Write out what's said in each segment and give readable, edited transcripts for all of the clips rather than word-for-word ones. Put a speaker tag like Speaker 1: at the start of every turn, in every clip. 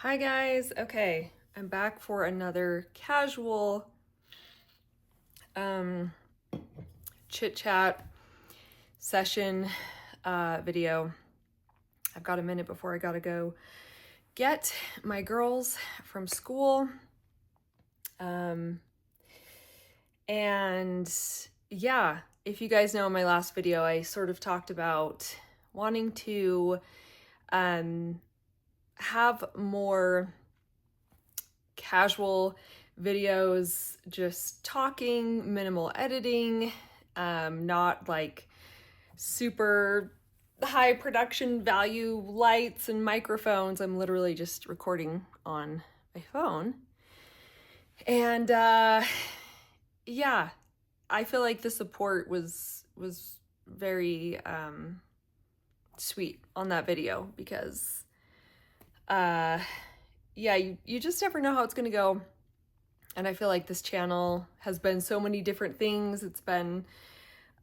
Speaker 1: Hi guys, okay, I'm back for another casual chit chat session video. I've got a minute before I gotta go get my girls from school. And yeah, if you guys know in my last video, I sort of talked about wanting to have more casual videos, just talking, minimal editing, not like super high production value lights and microphones. I'm literally just recording on my phone. And yeah, I feel like the support was very sweet on that video because yeah, you just never know how it's gonna go. And I feel like this channel has been so many different things. It's been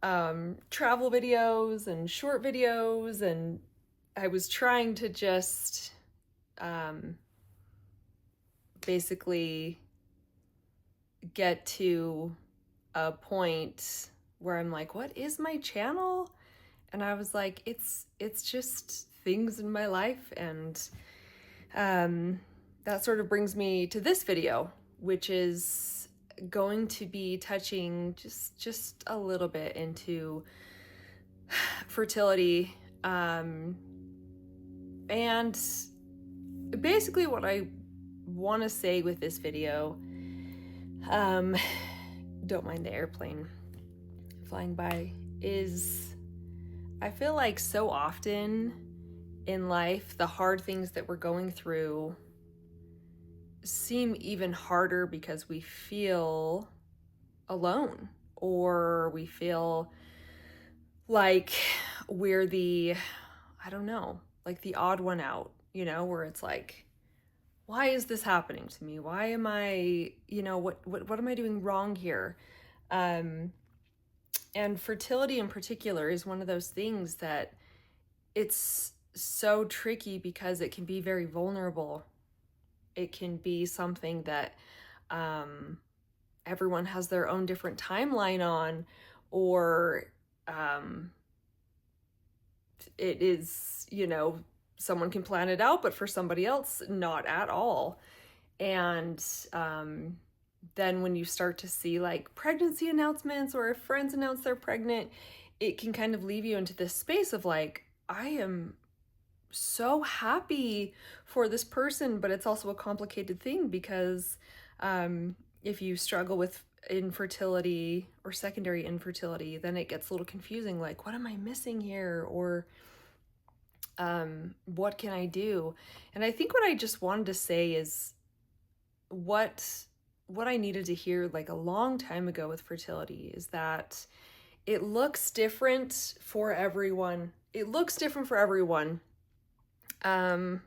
Speaker 1: travel videos and short videos, and I was trying to just basically get to a point where I'm like, what is my channel? And I was like, it's just things in my life. And that sort of brings me to this video, which is going to be touching just a little bit into fertility, and basically what I want to say with this video, don't mind the airplane flying by, is I feel like so often in life, the hard things that we're going through seem even harder because we feel alone, or we feel like we're the, I don't know, like the odd one out, you know, where it's like, why is this happening to me? Why am I, you know, what am I doing wrong here? And fertility in particular is one of those things that it's so tricky because it can be very vulnerable. It can be something that everyone has their own different timeline on, or it is, you know, someone can plan it out, but for somebody else, not at all. And then when you start to see like pregnancy announcements, or if friends announce they're pregnant, it can kind of leave you into this space of like, I am so happy for this person, but it's also a complicated thing because if you struggle with infertility or secondary infertility, then it gets a little confusing, like, what am I missing here? Or what can I do? And I think what I just wanted to say is what I needed to hear like a long time ago with fertility is that it looks different for everyone. It looks different for everyone. And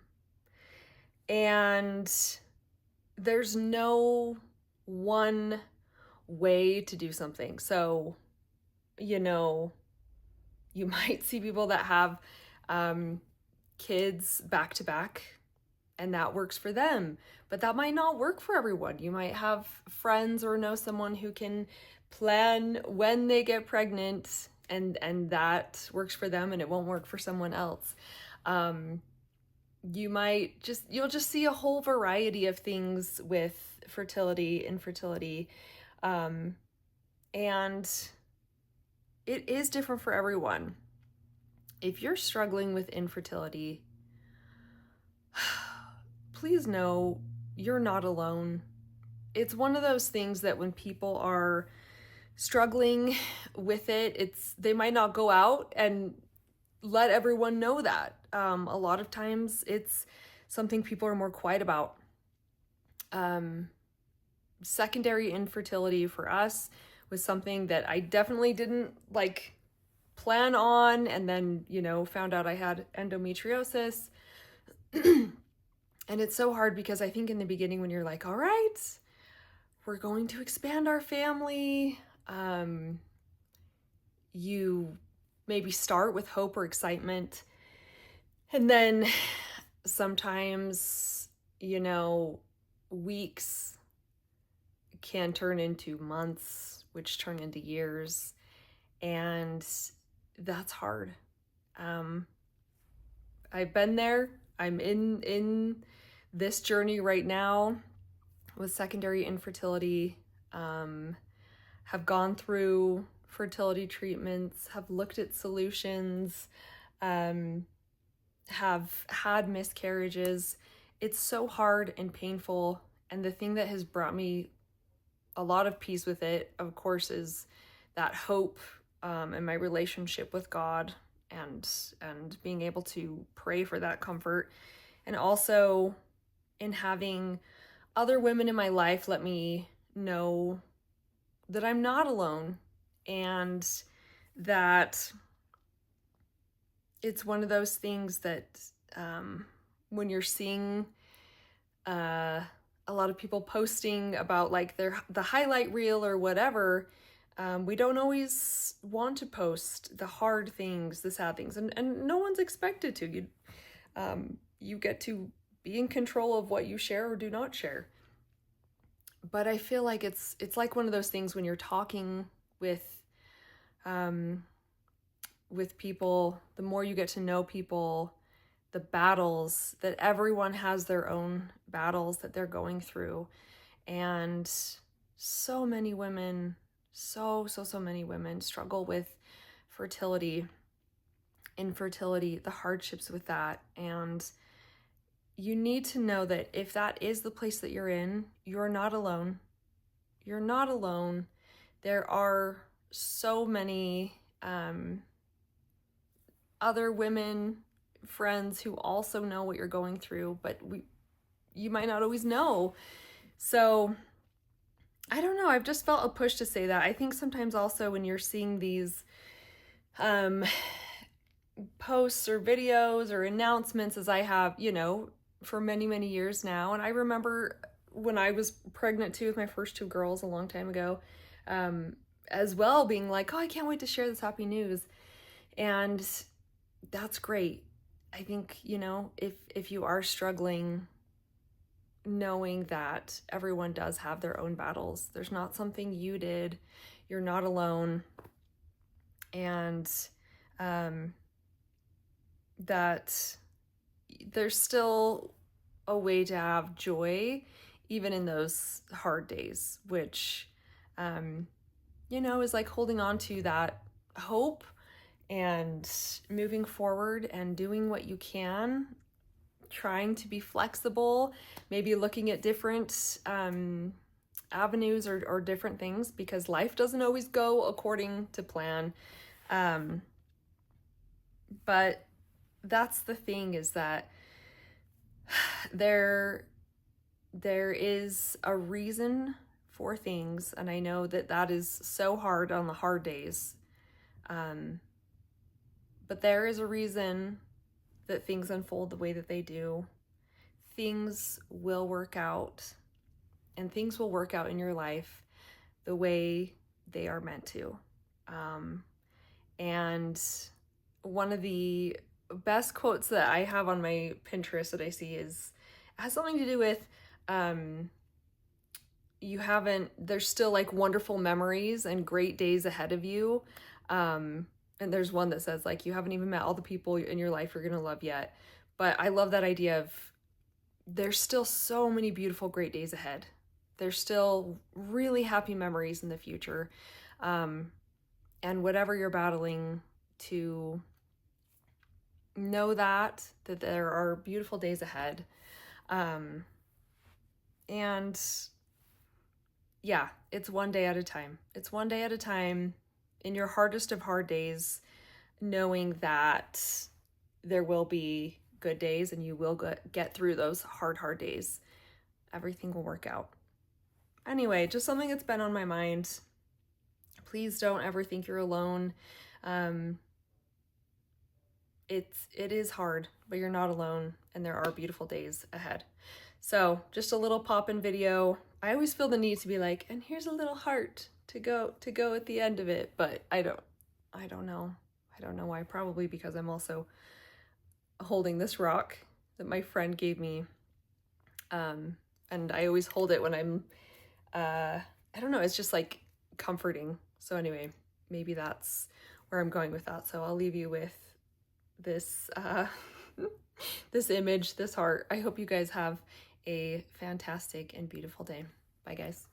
Speaker 1: there's no one way to do something. So, you know, you might see people that have kids back to back, and that works for them, but that might not work for everyone. You might have friends or know someone who can plan when they get pregnant, and that works for them, and it won't work for someone else. You'll just see a whole variety of things with fertility, infertility, and it is different for everyone. If you're struggling with infertility, please know you're not alone. It's one of those things that when people are struggling with it, they might not go out and let everyone know that. A lot of times it's something people are more quiet about. Secondary infertility for us was something that I definitely didn't like plan on, and then, you know, found out I had endometriosis. And it's so hard because I think in the beginning when you're like, all right, we're going to expand our family, you maybe start with hope or excitement, and then sometimes you know, weeks can turn into months, which turn into years. And that's hard. I've been there. I'm in this journey right now with secondary infertility. Have gone through fertility treatments, have looked at solutions, have had miscarriages. It's so hard and painful. And the thing that has brought me a lot of peace with it, of course, is that hope and my relationship with God, and being able to pray for that comfort, and also in having other women in my life let me know that I'm not alone, and that it's one of those things that when you're seeing a lot of people posting about like the highlight reel or whatever, we don't always want to post the hard things, the sad things, and no one's expected to. You get to be in control of what you share or do not share. But I feel like it's like one of those things when you're talking with people, the more you get to know people, the battles that everyone has, their own battles that they're going through. And so many women, so many women struggle with fertility, infertility, the hardships with that. And you need to know that if that is the place that you're in, you're not alone. You're not alone. There are so many other women, friends who also know what you're going through, but you might not always know. So I don't know. I've just felt a push to say that. I think sometimes also when you're seeing these posts or videos or announcements, as I have, for many, many years now. And I remember when I was pregnant too with my first two girls a long time ago, as well, being like, oh, I can't wait to share this happy news. And that's great. I think, if you are struggling, knowing that everyone does have their own battles. There's not something you did. You're not alone. And that there's still a way to have joy even in those hard days, which, is like holding on to that hope and moving forward and doing what you can, trying to be flexible, maybe looking at different avenues or different things, because life doesn't always go according to plan. But that's the thing, is that there is a reason for things, and I know that is so hard on the hard days. But there is a reason that things unfold the way that they do. Things will work out, and things will work out in your life the way they are meant to. And one of the best quotes that I have on my Pinterest that I see has something to do with there's still like wonderful memories and great days ahead of you. And there's one that says like, you haven't even met all the people in your life you're gonna love yet. But I love that idea of there's still so many beautiful, great days ahead. There's still really happy memories in the future. And whatever you're battling, to know that there are beautiful days ahead. And yeah, it's one day at a time. It's one day at a time in your hardest of hard days, knowing that there will be good days and you will get through those hard days. Everything will work out. Anyway, just something that's been on my mind. Please don't ever think you're alone. It is hard, but you're not alone, and there are beautiful days ahead. So just a little pop-in video. I always feel the need to be like, and here's a little heart to go at the end of it, but I don't know. I don't know why. Probably because I'm also holding this rock that my friend gave me And I always hold it when I'm, I don't know, it's just like comforting. So anyway, maybe that's where I'm going with that. So I'll leave you with this, this image, this heart. I hope you guys have a fantastic and beautiful day. Bye, guys.